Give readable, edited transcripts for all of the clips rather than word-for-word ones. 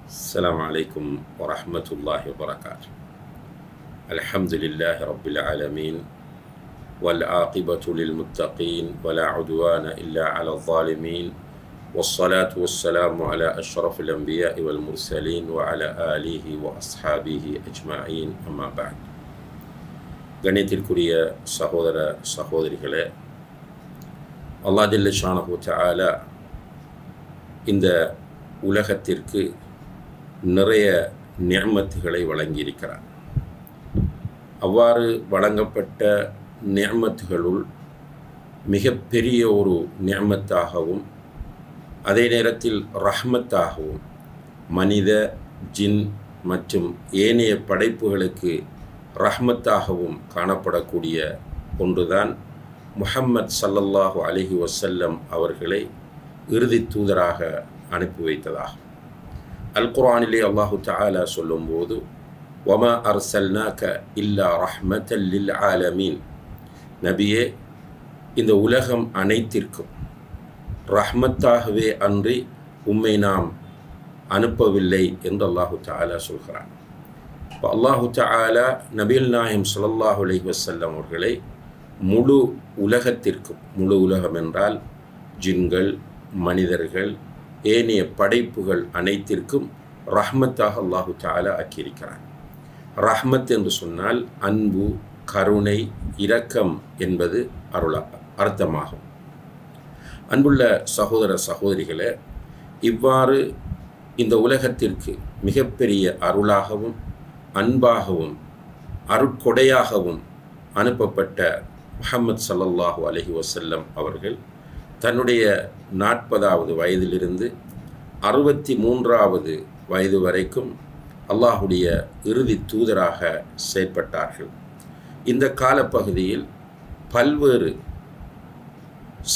السلام عليكم ورحمة الله وبركاته. الحمد لله رب العالمين والعاقبة للمتقين ولا عدوان إلا على الظالمين والصلاة والسلام على أشرف الأنبياء والمرسلين وعلى آله وأصحابه أجمعين أما بعد. கண்ணியத்திற்குரிய சகோதர சகோதரிகளே, அல்லாஹ் ஜல்ல ஷானஹு தஆலா இந்த உலகத்திற்கு நிறைய நிஅமத்துகளை வழங்கியிருக்கிறார். அவ்வாறு வழங்கப்பட்ட நிஅமத்துகளுள் மிகப்பெரிய ஒரு நிஅமத்தாகவும் அதே நேரத்தில் ரஹ்மத்தாகவும் மனித ஜின் மற்றும் ஏனைய படைப்புகளுக்கு ரஹ்மத்தாகவும் காணப்படக்கூடிய ஒன்றுதான் முஹம்மத் ஸல்லல்லாஹு அலைஹி வஸல்லம் அவர்களை இறுதி தூதராக அனுப்பி வைத்ததாகும். அல் குர்ஆனிலே அல்லாஹு தஆலா சொல்லும்போது வமா அர்சல்னாக இல்லா ரஹ்மத்தல் லில் ஆலமீன், நபியே இந்த உலகம் அனைத்திற்கும் ரஹ்மத்தாகவே அன்றி உம்மை நாம் அனுப்பவில்லை என்று அல்லாஹு தஆலா சொல்கிறான். இப்போ அல்லாஹு தஆலா நபிகள் நாயகம் ஸல்லல்லாஹு அலைஹி வஸல்லம் அவர்களை முழு உலகத்திற்கும், முழு உலகம் என்றால் ஜின்கள், மனிதர்கள், ஏனைய படைப்புகள் அனைத்திற்கும் ரஹ்மத்தாக அல்லாஹு தஆலா ஆக்கியிருக்கிறார். ரஹ்மத் என்று சொன்னால் அன்பு, கருணை, இரக்கம் என்பது அர்த்தமாகும். அன்புள்ள சகோதர சகோதரிகளே, இவ்வாறு இந்த உலகத்திற்கு மிகப்பெரிய அருளாகவும் அன்பாகவும் அருட்கொடையாகவும் அனுப்பப்பட்ட முஹம்மத் ஸல்லல்லாஹு அலைஹி வஸல்லம் அவர்கள் தன்னுடைய 40வது வயதிலிருந்து 63வது வயது வரைக்கும் அல்லாஹுடைய இறுதி தூதராக செயற்பட்டார்கள். இந்த காலப்பகுதியில் பல்வேறு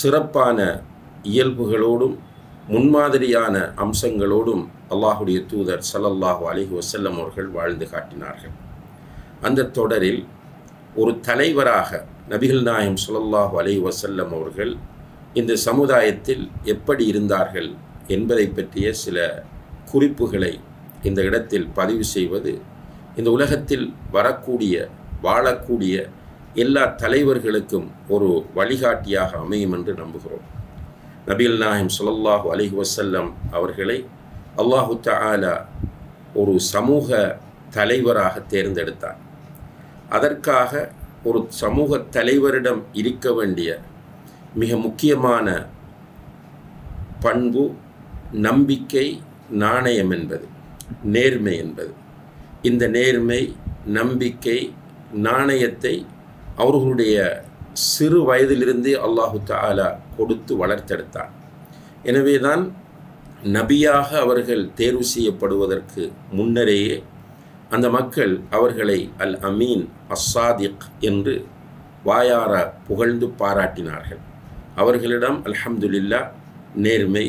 சிறப்பான இயல்புகளோடும் முன்மாதிரியான அம்சங்களோடும் அல்லாஹுடைய தூதர் ஸல்லல்லாஹு அலைஹி வஸல்லம் அவர்கள் வாழ்ந்து காட்டினார்கள். அந்த தொடரில் ஒரு தலைவராக நபிகள் நாயகம் ஸல்லல்லாஹு அலைஹி வஸல்லம் அவர்கள் இந்த சமுதாயத்தில் எப்படி இருந்தார்கள் என்பதை பற்றிய சில குறிப்புகளை இந்த இடத்தில் பதிவு செய்வது இந்த உலகத்தில் வரக்கூடிய வாழக்கூடிய எல்லா தலைவர்களுக்கும் ஒரு வழிகாட்டியாக அமையும் என்று நம்புகிறோம். நபிகள் நாயகம் ஸல்லல்லாஹு அலைஹி வஸல்லம் அவர்களை அல்லாஹு தஆலா ஒரு சமூக தலைவராக தேர்ந்தெடுத்தார். அதற்காக ஒரு சமூக தலைவரிடம் இருக்க வேண்டிய மிக முக்கியமான பண்பு நம்பிக்கை, நாணயம் என்பது, நேர்மை என்பது. இந்த நேர்மை, நம்பிக்கை, நாணயத்தை அவர்களுடைய சிறு வயதிலிருந்தே அல்லாஹு தஆலா கொடுத்து வளர்த்தெடுத்தார். எனவேதான் நபியாக அவர்கள் தேர்வு செய்யப்படுவதற்கு முன்னரேயே அந்த மக்கள் அவர்களை அல் அமீன், அஸ்ஸாதிக் என்று வாயார புகழ்ந்து பாராட்டினார்கள். அவர்களிடம் அல்ஹம்துலில்லாஹ் நேர்மை,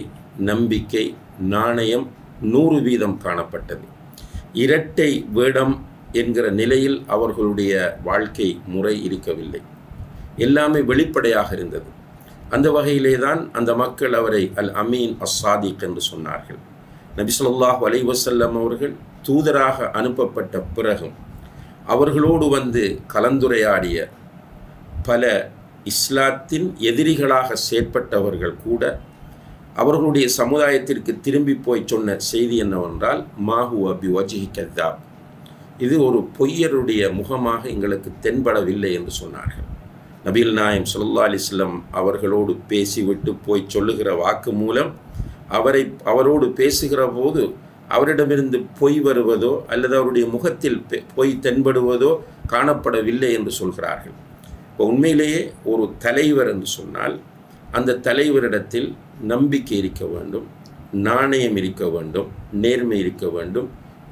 நம்பிக்கை, நாணயம் 100% காணப்பட்டது. இரட்டை வேடம் என்கிற நிலையில் அவர்களுடைய வாழ்க்கை முறை இருக்கவில்லை. எல்லாமே வெளிப்படையாக இருந்தது. அந்த வகையிலே தான் அந்த மக்கள் அவரை அல் அமீன், அஸ்ஸாதிக் என்று சொன்னார்கள். நபி ஸல்லல்லாஹு அலைஹி வஸல்லம் அவர்கள் தூதராக அனுப்பப்பட்ட பிறகும் அவர்களோடு வந்து கலந்துரையாடிய பல இஸ்லாத்தின் எதிரிகளாக செயற்பட்டவர்கள் கூட அவர்களுடைய சமுதாயத்திற்கு திரும்பி போய் சொன்ன செய்தி என்னவென்றால் மாஹுவ பிவஜ்ஹி கத்தாப், இது ஒரு பொய்யருடைய முகமாக எங்களுக்கு தென்படவில்லை என்று சொன்னார்கள். நபிகள் நாயகம் ஸல்லல்லாஹு அலைஹி வஸல்லம் அவர்களோடு பேசிவிட்டு போய் சொல்லுகிற வாக்கு மூலம் அவரோடு பேசுகிற போது அவரிடமிருந்து பொய் வருவதோ அல்லது அவருடைய முகத்தில் பொய் தென்படுவதோ காணப்படவில்லை என்று சொல்கிறார்கள். இப்போ உண்மையிலேயே ஒரு தலைவர் என்று சொன்னால் அந்த தலைவரிடத்தில் நம்பிக்கை இருக்க வேண்டும், நாணயம் இருக்க வேண்டும், நேர்மை இருக்க வேண்டும்.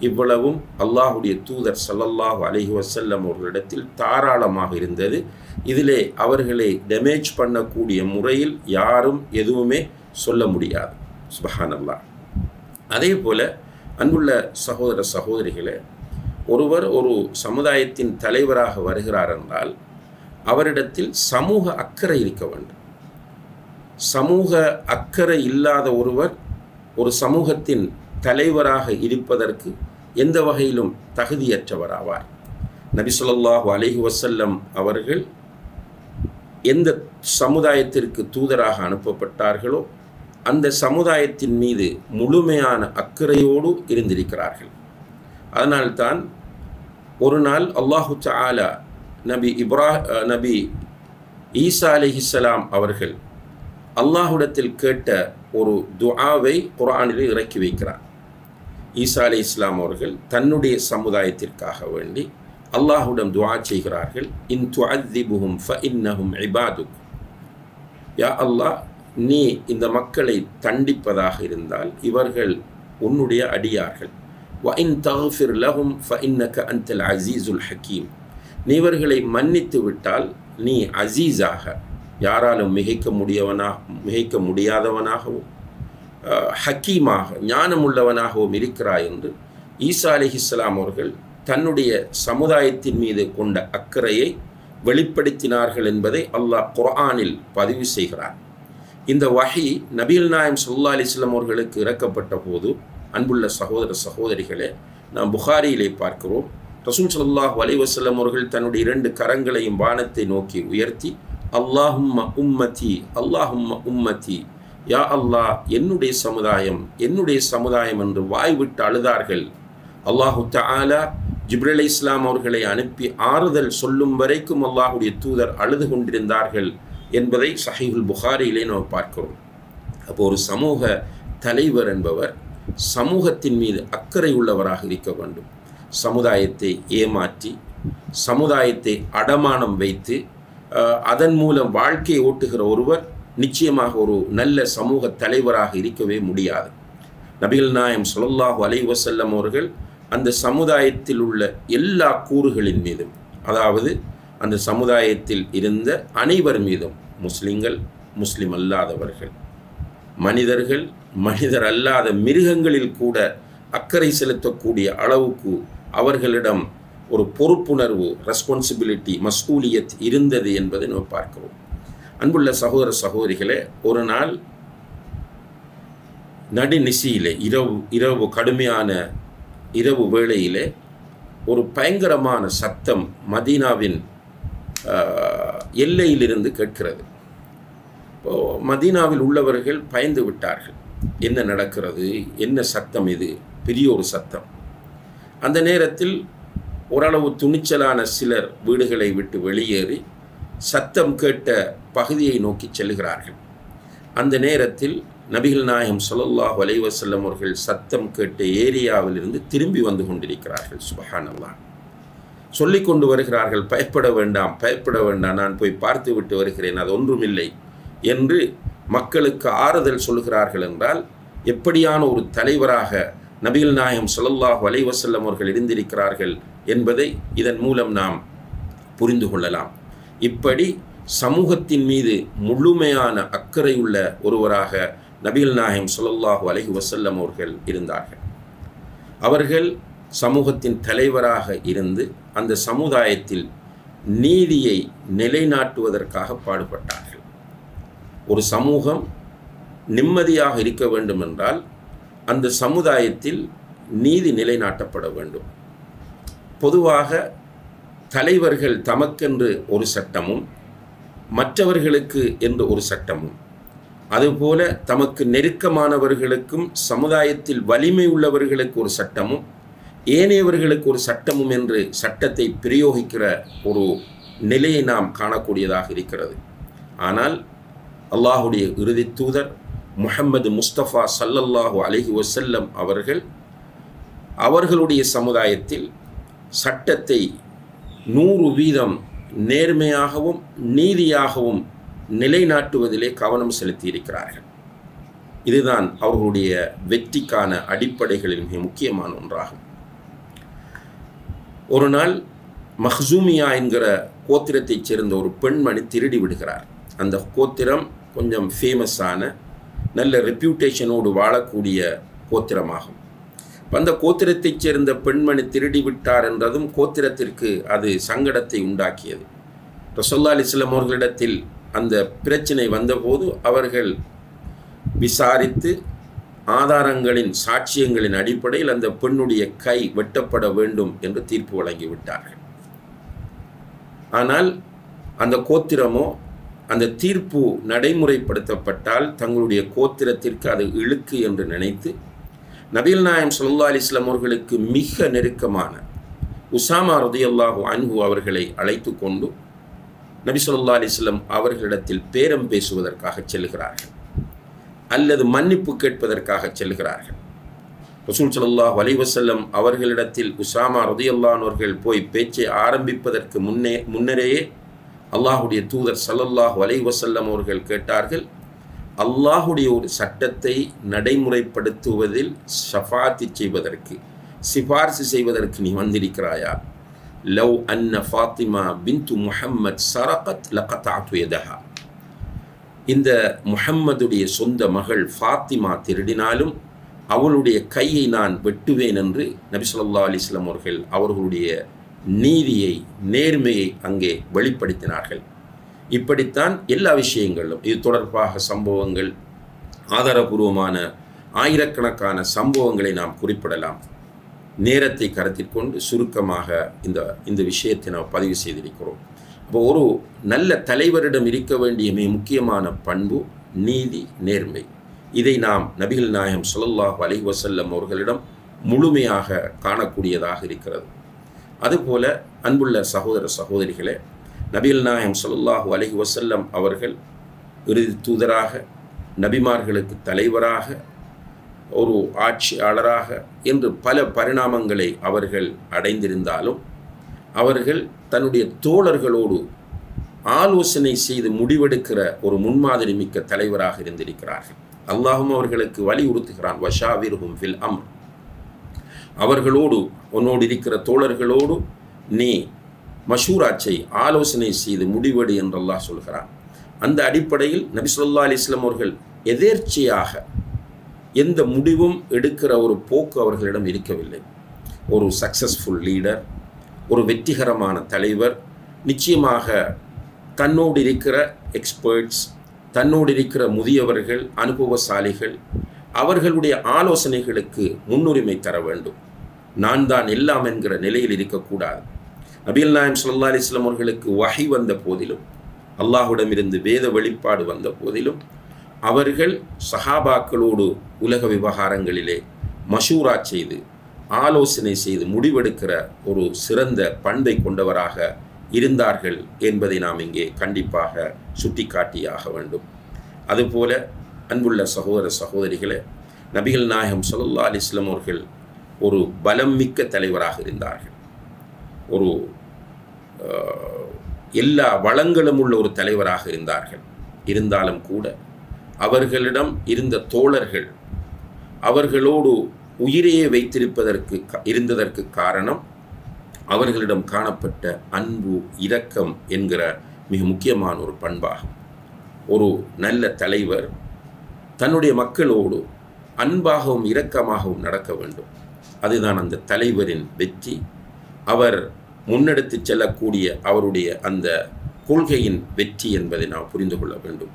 இவ்வளவும் அல்லாஹுடைய தூதர் ஸல்லல்லாஹு அலைஹி வஸல்லம் அவர்களிடத்தில் தாராளமாக இருந்தது. இதிலே அவர்களை டேமேஜ் பண்ணக்கூடிய முறையில் யாரும் எதுவுமே சொல்ல முடியாது. சுப்ஹானல்லாஹ். அதே போல அன்புள்ள சகோதர சகோதரிகளே, ஒருவர் ஒரு சமுதாயத்தின் தலைவராக வருகிறார் என்றால் அவரிடத்தில் சமூக அக்கறை இருக்க வேண்டும். சமூக அக்கறை இல்லாத ஒருவர் ஒரு சமூகத்தின் தலைவராக இருப்பதற்கு எந்த வகையிலும் தகுதியற்றவராவார். நபி ஸல்லல்லாஹு அலைஹி வஸல்லம் அவர்கள் எந்த சமுதாயத்திற்கு தூதராக அனுப்பப்பட்டார்களோ அந்த சமுதாயத்தின் மீது முழுமையான அக்கறையோடு இருந்திருக்கிறார்கள். அதனால்தான் ஒரு நாள் அல்லாஹு தஆலா நபி ஈசா அலைஹிஸ்ஸலாம் அவர்கள் அல்லாஹ்விடத்தில் கேட்ட ஒரு துஆவை குர்ஆனில் இறக்கி வைக்கிறார். ஈசா அலைஹிஸ்ஸலாம் அவர்கள் தன்னுடைய சமுதாயத்திற்காக வேண்டி அல்லாஹ்விடம் துஆ செய்கிறார்கள். இன் துஅذிபுஹும் ஃபஇன்னஹும் இபாதுக். யா அல்லாஹ், நீ இந்த மக்களை தண்டிப்பதாக இருந்தால் இவர்கள் உன்னுடைய அடியார்கள். வ இன் தக்ஃபிர் லஹும் ஃபஇன்னக அன்தல் அஸீஸுல் ஹக்கீம். நீ இவர்களை மன்னித்து விட்டால் நீ அசீஸாக, யாராலும் மிகைக்க முடியாதவனாகவும் ஹக்கீமாக ஞானமுள்ளவனாகவும் இருக்கிறாய் என்று ஈசா அலைஹிஸ்ஸலாம் அவர்கள் தன்னுடைய சமுதாயத்தின் மீது கொண்ட அக்கறையை வெளிப்படுத்தினார்கள் என்பதை அல்லாஹ் குர்ஆனில் பதிவு செய்கிறார். இந்த வஹி நபிகள் நாயகம் ஸல்லல்லாஹு அலைஹி வஸல்லம் அவர்களுக்கு இறக்கப்பட்ட போது, அன்புள்ள சகோதர சகோதரிகளே, நாம் புகாரியிலே பார்க்கிறோம், ரசூல் ஸல்லல்லாஹு அலைஹி வஸல்லம் அவர்கள் தன்னுடைய 2 கரங்களையும் வானத்தை நோக்கி உயர்த்தி அல்லாஹும்ம உம்மதி அல்லாஹும்ம உம்மதி, யா அல்லாஹ் என்னுடைய சமுதாயம் என்று வாய்விட்டு அழுதார்கள். அல்லாஹு தஆலா ஜிப்ரீல் அலைஹிஸ்ஸலாம் அவர்களை அனுப்பி ஆறுதல் சொல்லும் வரைக்கும் அல்லாஹுடைய தூதர் அழுது கொண்டிருந்தார்கள் என்பதை ஸஹீஹுல் புகாரியிலே நாம் பார்க்கிறோம். அப்போ ஒரு சமூக தலைவர் என்பவர் சமூகத்தின் மீது அக்கறை உள்ளவராக இருக்க வேண்டும். சமுதாயத்தை ஏமாற்றி, சமுதாயத்தை அடமானம் வைத்து அதன் மூலம் வாழ்க்கையை ஓட்டுகிற ஒருவர் நிச்சயமாக ஒரு நல்ல சமூக தலைவராக இருக்கவே முடியாது. நபிகள் நாயகம் ஸல்லல்லாஹு அலைஹி வஸல்லம் அவர்கள் அந்த சமுதாயத்தில் உள்ள எல்லா கூறுகளின் மீதும், அதாவது அந்த சமுதாயத்தில் இருந்த அனைவர் மீதும், முஸ்லிம்கள், முஸ்லிம் அல்லாதவர்கள், மனிதர்கள், மனிதர் அல்லாத மிருகங்களில் கூட அக்கறை செலுத்தக்கூடிய அளவுக்கு அவர்களிடம் ஒரு பொறுப்புணர்வு, ரெஸ்பான்சிபிலிட்டி, மஸ்ஊலியத் இருந்தது என்பதை நம்ம பார்க்கிறோம். அன்புள்ள சகோதர சகோதரிகளே, ஒரு நாள் நடுநிசியிலே, இரவு கடுமையான இரவு வேளையிலே ஒரு பயங்கரமான சத்தம் மதீனாவின் எல்லையிலிருந்து கேட்கிறது. மதீனாவில் உள்ளவர்கள் பயந்து விட்டார்கள். என்ன நடக்கிறது, என்ன சத்தம் இது, பெரிய ஒரு சத்தம். அந்த நேரத்தில் ஓரளவு துணிச்சலான சிலர் வீடுகளை விட்டு வெளியேறி சத்தம் கேட்ட பகுதியை நோக்கி செல்கிறார்கள். அந்த நேரத்தில் நபிகள் நாயகம் ஸல்லல்லாஹு அலைஹி வஸல்லம் அவர்கள் சத்தம் கேட்ட ஏரியாவிலிருந்து திரும்பி வந்து கொண்டிருக்கிறார்கள். சுப்ஹானல்லாஹ். சொல்லிக் கொண்டு வருகிறார்கள், பயப்பட வேண்டாம், நான் போய் பார்த்து விட்டு வருகிறேன், அது ஒன்றுமில்லை என்று மக்களுக்கு ஆறுதல் சொல்கிறார்கள். என்றால் எப்படியான ஒரு தலைவராக நபிகள் நாயகம் ஸல்லல்லாஹு அலைஹி வஸல்லம் அவர்கள் இருந்திருக்கிறார்கள் என்பதை இதன் மூலம் நாம் புரிந்து கொள்ளலாம். இப்படி சமூகத்தின் மீது முழுமையான அக்கறை உள்ள ஒருவராக நபிகள் நாயகம் ஸல்லல்லாஹு அலைஹி வஸல்லம் அவர்கள் இருந்தார்கள். அவர்கள் சமூகத்தின் தலைவராக இருந்து அந்த சமுதாயத்தில் நீதியை நிலைநாட்டுவதற்காக பாடுபட்டார்கள். ஒரு சமூகம் நிம்மதியாக இருக்க வேண்டும் என்றால் அந்த சமுதாயத்தில் நீதி நிலைநாட்டப்பட வேண்டும். பொதுவாக தலைவர்கள் தமக்கென்று ஒரு சட்டமும் மற்றவர்களுக்கு என்று ஒரு சட்டமும், அதுபோல தமக்கு நெருக்கமானவர்களுக்கும் சமுதாயத்தில் வலிமை உள்ளவர்களுக்கு ஒரு சட்டமும் ஏனையவர்களுக்கு ஒரு சட்டமும் என்று சட்டத்தை பிரயோகிக்கிற ஒரு நிலையை நாம் காணக்கூடியதாக இருக்கிறது. ஆனால் அல்லாஹுடைய இறுதி தூதர் முஹம்மது முஸ்தபா ஸல்லல்லாஹு அலைஹி வஸல்லம் அவர்களுடைய சமுதாயத்தில் சட்டத்தை 100% நேர்மையாகவும் நீதியாகவும் நிலைநாட்டுவதிலே கவனம் செலுத்தியிருக்கிறார்கள். இதுதான் அவர்களுடைய வெற்றிக்கான அடிப்படைகளில் மிக முக்கியமான ஒன்றாகும். ஒரு நாள் மஹ்சூமியா என்கிற கோத்திரத்தைச் சேர்ந்த ஒரு பெண்மணி திருடி விடுகிறார். அந்த கோத்திரம் கொஞ்சம் ஃபேமஸான நல்ல ரெப்யூட்டேஷனோடு வாழக்கூடிய கோத்திரமாகும். அந்த கோத்திரத்தைச் சேர்ந்த பெண்மணி திருடி விட்டார் என்றதும் கோத்திரத்திற்கு அது சங்கடத்தை உண்டாக்கியது. ரசூலுல்லாஹி அலைஹி வஸல்லம் அவர்களிடத்தில் அந்த பிரச்சனை வந்தபோது அவர்கள் விசாரித்து ஆதாரங்களின் சாட்சியங்களின் அடிப்படையில் அந்த பெண்ணுடைய கை வெட்டப்பட வேண்டும் என்று தீர்ப்பு வழங்கிவிட்டார்கள். ஆனால் அந்த கோத்திரமோ அந்த தீர்ப்பு நடைமுறைப்படுத்தப்பட்டால் தங்களுடைய கோத்திரத்திற்கு அது இழுக்கு என்று நினைத்து நபிகள் நாயகம் ஸல்லல்லாஹு அலைஹி வஸல்லம் அவர்களுக்கு மிக நெருக்கமான உஸாமா ரலியல்லாஹு அன்ஹு அவர்களை அழைத்து கொண்டு நபி ஸல்லல்லாஹு அலைஹி வஸல்லம் அவர்களிடத்தில் பேரம் பேசுவதற்காக செல்கிறார்கள் அல்லது மன்னிப்பு கேட்பதற்காக செல்கிறார்கள். ரசூல் ஸல்லல்லாஹு அலைஹி வஸல்லம் அவர்களிடத்தில் உஸாமா ரலியல்லாஹு அன்ஹு அவர்கள் போய் பேச்சை ஆரம்பிப்பதற்கு முன்னரேயே அல்லாஹுடைய தூதர் ஸல்லல்லாஹு அலைஹி வஸல்லம் அவர்கள் கேட்டார்கள், அல்லாஹுடைய ஒரு சட்டத்தை நடைமுறைப்படுத்துவதில் ஷஃபாத்தி செய்வதற்கு, சிபார்சு செய்வதற்கு நீ வந்திருக்கிறாயா? லவ் அன்ன ஃபாத்திமா பின்து முஹம்மத் சரகத் லகதஅது யதஹா. இந்த முஹம்மதுடைய சொந்த மகள் ஃபாத்திமா திருடினாலும் அவளுடைய கையை நான் வெட்டுவேன் என்று நபி ஸல்லல்லாஹு அலைஹி வஸல்லம் அவர்கள் அவர்களுடைய நீதியை, நேர்மையை அங்கே வெளிப்படுத்தினார்கள். இப்படித்தான் எல்லா விஷயங்களும் இது தொடர்பாக சம்பவங்கள், ஆதாரபூர்வமான ஆயிரக்கணக்கான சம்பவங்களை நாம் குறிப்பிடலாம். நேரத்தை கருத்தில் கொண்டு சுருக்கமாக இந்த விஷயத்தை நாம் பதிவு செய்திருக்கிறோம். அப்போ ஒரு நல்ல தலைவரிடம் இருக்க வேண்டிய மிக முக்கியமான பண்பு நீதி, நேர்மை. இதை நாம் நபிகள் நாயகம் ஸல்லல்லாஹு அலைஹி வஸல்லம் அவர்களிடம் முழுமையாக காணக்கூடியதாக இருக்கிறது. அதுபோல அன்புள்ள சகோதர சகோதரிகளே, நபிகள் நாயகம் ஸல்லல்லாஹு அலைஹி வஸல்லம் அவர்கள் இறுதி தூதராக, நபிமார்களுக்கு தலைவராக, ஒரு ஆட்சியாளராக என்று பல பரிணாமங்களை அவர்கள் அடைந்திருந்தாலும் அவர்கள் தன்னுடைய தோழர்களோடு ஆலோசனை செய்து முடிவெடுக்கிற ஒரு முன்மாதிரி மிக்க தலைவராக இருந்திருக்கிறார்கள். அல்லாஹும் அவர்களுக்கு வலியுறுத்துகிறான், வஷாவிர்ஹும் ஃபில் அம்ர். அவர்களோடு, உன்னோடு இருக்கிற தோழர்களோடு நீ மஷூராச்சை, ஆலோசனை செய்து முடிவெடு என்று அல்லாஹ் சொல்கிறான். அந்த அடிப்படையில் நபி ஸல்லல்லாஹு அலைஹி வஸல்லம் அவர்கள் எதேர்ச்சையாக எந்த முடிவும் எடுக்கிற ஒரு போக்கு அவர்களிடம் இருக்கவில்லை. ஒரு சக்சஸ்ஃபுல் லீடர், ஒரு வெற்றிகரமான தலைவர் நிச்சயமாக தன்னோடு இருக்கிற எக்ஸ்பர்ட்ஸ், தன்னோடு இருக்கிற முதியவர்கள், அனுபவசாலிகள், அவர்களுடைய ஆலோசனைகளுக்கு முன்னுரிமை தர வேண்டும். நான் தான் எல்லாம் என்கிற நிலையில் இருக்கக்கூடாது. நபிகள் நாயகம் ஸல்லல்லாஹு அலைஹி வஸல்லம் அவர்களுக்கு வஹி வந்த போதிலும், அல்லாஹ்விடமிருந்து வேத வெளிப்பாடு வந்த போதிலும் அவர்கள் சஹாபாக்களோடு உலக விவகாரங்களிலே மஷூரா செய்து, ஆலோசனை செய்து முடிவெடுக்கிற ஒரு சிறந்த பண்பை கொண்டவராக இருந்தார்கள் என்பதை நாம் இங்கே கண்டிப்பாக சுட்டிக்காட்டியாக வேண்டும். அதுபோல அன்புள்ள சகோதர சகோதரிகளே, நபிகள் நாயகம் ஸல்லல்லாஹு அலைஹி வஸல்லம் அவர்கள் ஒரு பலம் மிக்க தலைவராக இருந்தார்கள். ஒரு எல்லா வளங்களும் உள்ள ஒரு தலைவராக இருந்தார்கள். இருந்தாலும் கூட அவர்களிடம் இருந்த தோழர்கள் அவர்களோடு உயிரையே வைத்திருப்பதற்கு இருந்ததற்கு காரணம் அவர்களிடம் காணப்பட்ட அன்பு, இரக்கம் என்கிற மிக முக்கியமான ஒரு பண்பாகும். ஒரு நல்ல தலைவர் தன்னுடைய மக்களோடு அன்பாகவும் இரக்கமாகவும் நடக்க வேண்டும். அதுதான் அந்த தலைவரின் வெற்றி. அவர் முன்னெடுத்து செல்லக்கூடிய அவருடைய அந்த கொள்கையின் வெற்றி என்பதை நாம் புரிந்து கொள்ள வேண்டும்.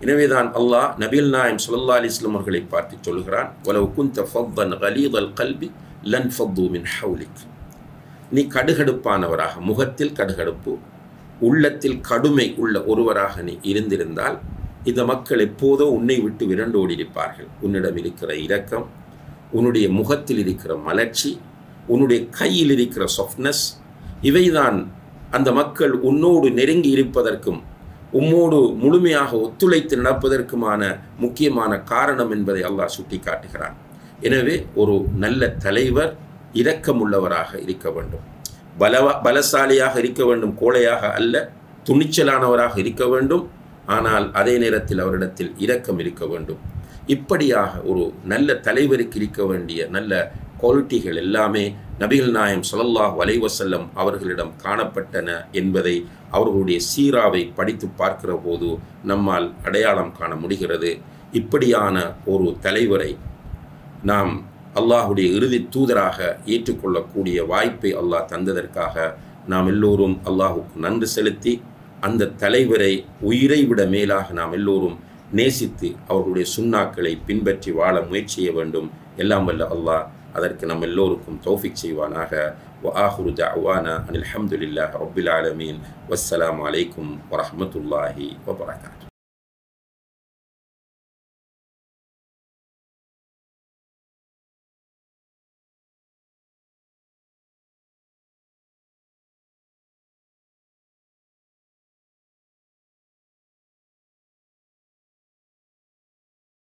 எனவேதான் அல்லாஹ் நபிகள் நாயகம் ஸல்லல்லாஹு அலைஹி வஸல்லம் அவர்களை பார்த்து சொல்கிறான், வலவ் குன்த ஃபவ்வன் கலீதல் கல்பி லன்ஃபது மின் ஹவ்லிக். நீ கடுகடுப்பானவராக, முகத்தில் கடுகடுப்பு, உள்ளத்தில் கடுமை உள்ள ஒருவராக நீ இருந்திருந்தால் இந்த மக்கள் எப்போதோ உன்னை விட்டு விரண்டோடி இருப்பார்கள். உன்னிடம் இருக்கிற இரக்கம், உன்னுடைய முகத்தில் இருக்கிற மலர்ச்சி, உன்னுடைய கையில் இருக்கிற சாஃப்ட்னஸ், இவைதான் அந்த மக்கள் உன்னோடு நெருங்கி இருப்பதற்கும் உம்மோடு முழுமையாக ஒத்துழைத்து நடப்பதற்குமான முக்கியமான காரணம் என்பதை அல்லாஹ் சுட்டி காட்டுகிறான். எனவே ஒரு நல்ல தலைவர் இரக்கமுள்ளவராக இருக்க வேண்டும், பலசாலியாக இருக்க வேண்டும், கோழையாக அல்ல, துணிச்சலானவராக இருக்க வேண்டும். ஆனால் அதே நேரத்தில் அவரிடத்தில் இரக்கம் இருக்க வேண்டும். இப்படியாக ஒரு நல்ல தலைவருக்கு இருக்க வேண்டிய நல்ல குவாலிட்டிகள் எல்லாமே நபிகள் நாயகம் ஸல்லல்லாஹு அலைஹி வஸல்லம் அவர்களிடம் காணப்பட்டன என்பதை அவர்களுடைய சீராவை படித்து பார்க்கிற போது நம்மால் அடையாளம் காண முடிகிறது. இப்படியான ஒரு தலைவரை நாம் அல்லாஹுடைய இறுதி தூதராக ஏற்றுக்கொள்ளக்கூடிய வாய்ப்பை அல்லாஹ் தந்ததற்காக நாம் எல்லோரும் அல்லாஹுக்கு நன்றி செலுத்தி அந்த தலைவரை உயிரை விட மேலாக நாம் எல்லோரும் நேசித்து அவர்களுடைய சுன்னாக்களை பின்பற்றி வாழ முயற்சி செய்ய வேண்டும். எல்லாம் வல்ல அல்லாஹ் அதற்கு நம் எல்லோருக்கும் தௌஃபிக் செய்வானாக. وآخر دعوانا أن الحمد لله رب العالمين والسلام عليكم ورحمة الله وبركاته.